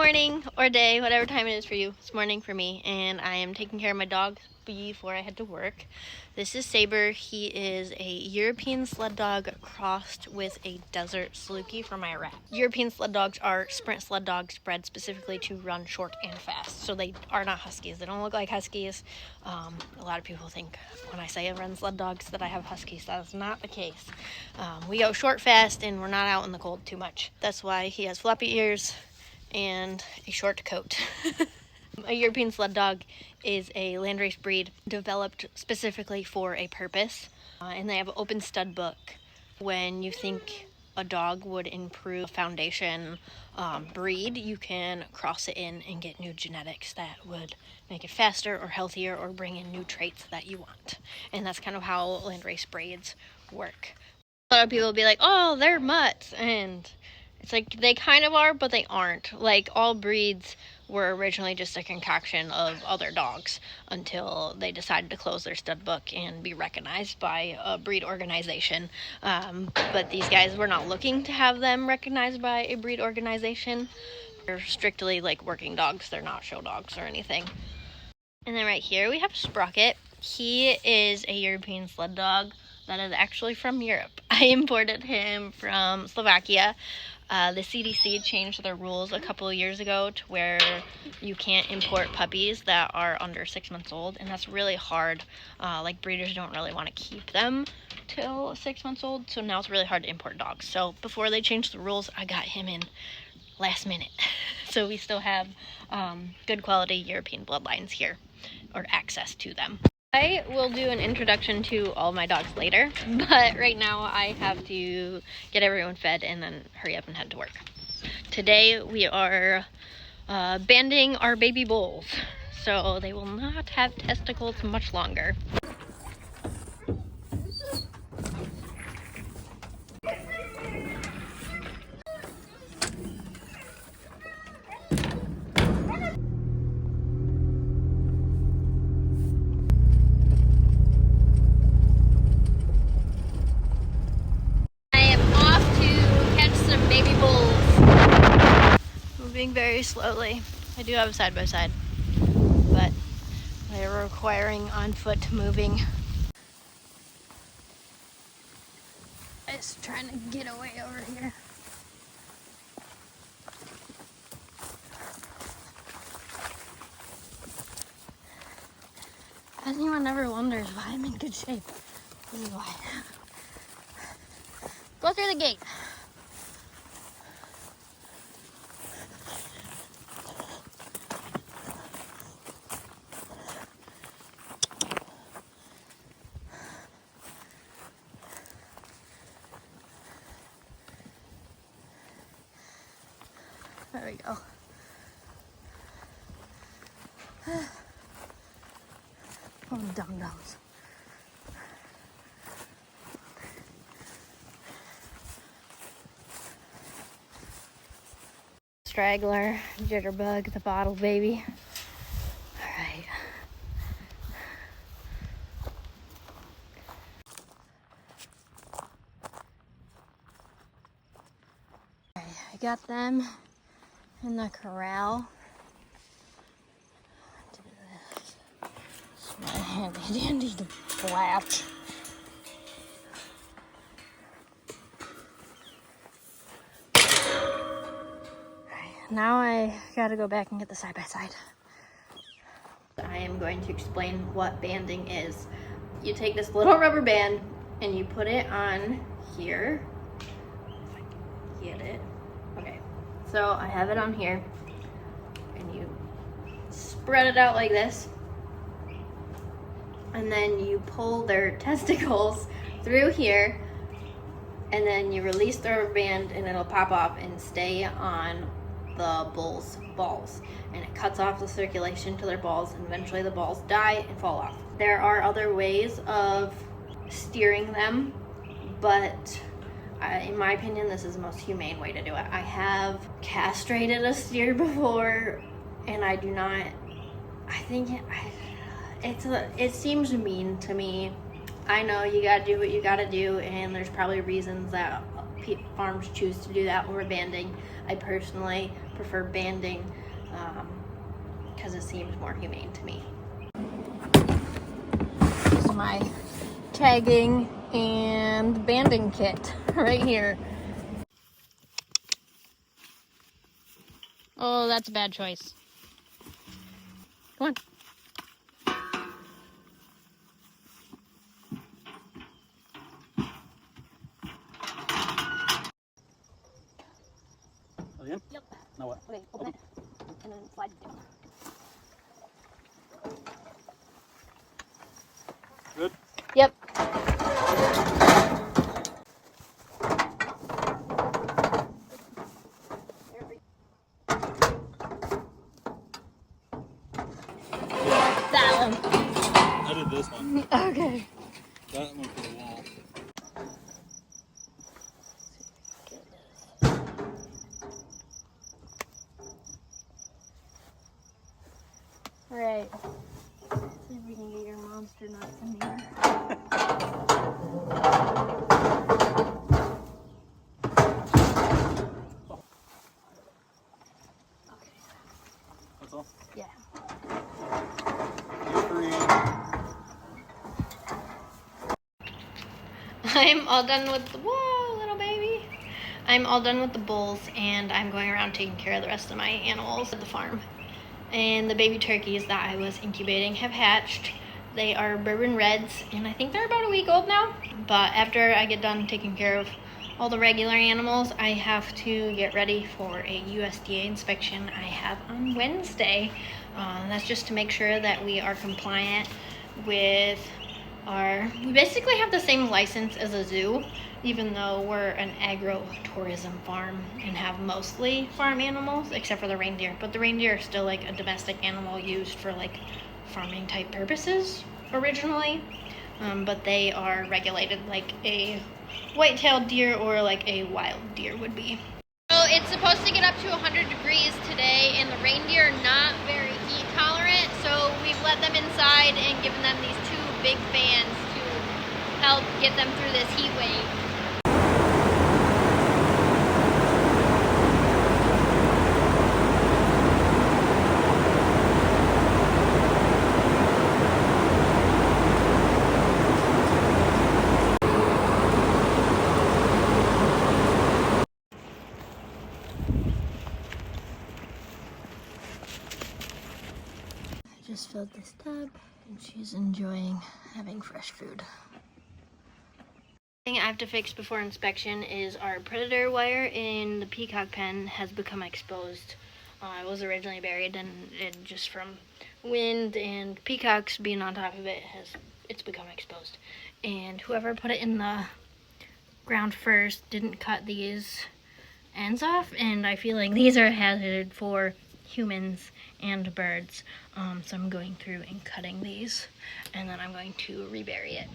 morning or day, whatever time it is for you. It's morning for me, and I am taking care of my dog before I head to work. This is Saber. He is a European Sled Dog crossed with a Desert Saluki from Iraq. European Sled Dogs are sprint sled dogs bred specifically to run short and fast, so they are not Huskies. They don't look like Huskies. A lot of people think when I say I run sled dogs that I have Huskies. That is not the case. We go short, fast, and we're not out in the cold too much. That's why he has floppy ears and a short coat. A European Sled Dog is a landrace breed developed specifically for a purpose, and they have an open stud book. When you think a dog would improve foundation breed, you can cross it in and get new genetics that would make it faster or healthier or bring in new traits that you want. And that's kind of how landrace breeds work. A lot of people will be like, oh, they're mutts, and it's like they kind of are, but they aren't. Like, all breeds were originally just a concoction of other dogs until they decided to close their stud book and be recognized by a breed organization. But these guys, were not looking to have them recognized by a breed organization. They're strictly like working dogs. They're not show dogs or anything. And then right here we have Sprocket. He is a European Sled Dog that is actually from Europe. I imported him from Slovakia. The CDC changed their rules a couple of years ago to where you can't import puppies that are under 6 months old, and that's really hard. Like, breeders don't really want to keep them till 6 months old, so now it's really hard to import dogs. So before they changed the rules, I got him in last minute. So we still have good quality European bloodlines here, or access to them. I will do an introduction to all my dogs later, but right now I have to get everyone fed and then hurry up and head to work. Today we are banding our baby bulls, so they will not have testicles much longer. Moving very slowly. I do have a side-by-side, but they're requiring on-foot moving. It's trying to get away over here. If anyone ever wonders why I'm in good shape, this is why. Go through the gate. There we go. Oh, dum-dums. Straggler, Jitterbug, the bottle baby. All right. Okay, I got them in the corral. Do this. It's my handy dandy latch. Now I gotta go back and get the side-by-side. I am going to explain what banding is. You take this little rubber band and you put it on here. If I can get it. Okay, so I have it on here, and you spread it out like this, and then you pull their testicles through here, and then you release the rubber band and it'll pop off and stay on the bull's balls, and it cuts off the circulation to their balls, and eventually the balls die and fall off. There are other ways of steering them, but in my opinion, this is the most humane way to do it. I have castrated a steer before, and I do not, I think it seems mean to me. I know you gotta do what you gotta do, and there's probably reasons that farms choose to do that over banding. I personally prefer banding because it seems more humane to me. This is my tagging and banding kit right here. Oh, that's a bad choice. Come on. Again? Yep. Now what? Okay, open it and then slide it down. Good? Yep. That one. I did this one. Okay. That one for the wall. Alright. See if we can get your monster nuts in here. Okay. That's all? Yeah. I'm all done with the, whoa, little baby. I'm all done with the bulls and I'm going around taking care of the rest of my animals at the farm. And the baby turkeys that I was incubating have hatched. They are bourbon reds and I think they're about a week old now. But after I get done taking care of all the regular animals, I have to get ready for a USDA inspection I have on Wednesday. That's just to make sure that we are compliant with we basically have the same license as a zoo, even though we're an agro-tourism farm and have mostly farm animals, except for the reindeer. But the reindeer are still like a domestic animal used for like farming type purposes originally. But they are regulated like a white-tailed deer or like a wild deer would be. So it's supposed to get up to 100 degrees today, and the reindeer are not very heat tolerant, so we've let them inside and given them these two big fans to help get them through this heat wave. Just filled this tub and she's enjoying having fresh food. The thing I have to fix before inspection is our predator wire in the peacock pen has become exposed. It was originally buried and it just from wind and peacocks being on top of it it's become exposed. And whoever put it in the ground first didn't cut these ends off, and I feel like these are a hazard for humans and birds. So I'm going through and cutting these, and then I'm going to rebury it.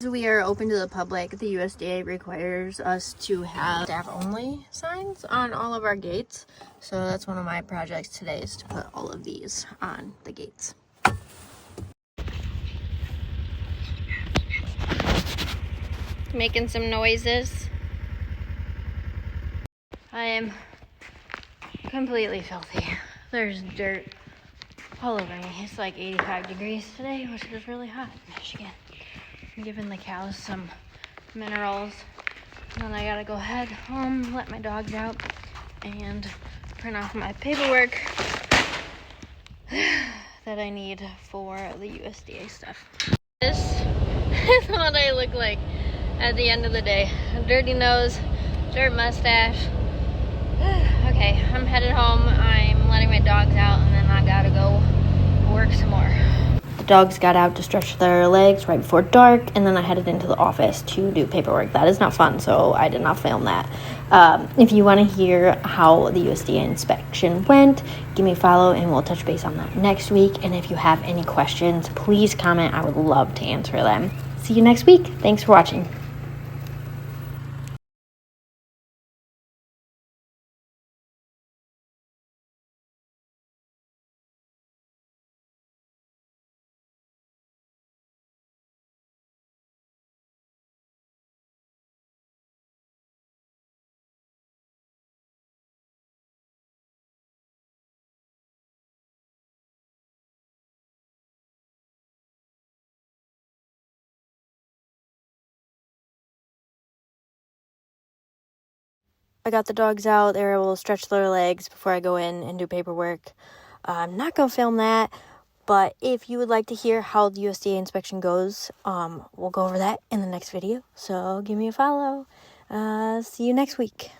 We are open to the public. The USDA requires us to have staff-only signs on all of our gates. So that's one of my projects today, is to put all of these on the gates. Making some noises. I am completely filthy. There's dirt all over me. It's like 85 degrees today, which is really hot in Michigan. I'm giving the cows some minerals. And then I gotta go head home, let my dogs out, and print off my paperwork that I need for the USDA stuff. This is what I look like at the end of the day. A dirty nose, dirt mustache. Okay, I'm headed home. I'm letting my dogs out, and then I gotta go work some more. The dogs got out to stretch their legs right before dark, and then I headed into the office to do paperwork. That is not fun, so I did not film that. If you want to hear how the USDA inspection went, give me a follow, and we'll touch base on that next week. And if you have any questions, please comment. I would love to answer them. See you next week. Thanks for watching. I got the dogs out. They were able to stretch their legs before I go in and do paperwork. I'm not going to film that, but if you would like to hear how the USDA inspection goes, we'll go over that in the next video. So give me a follow. See you next week.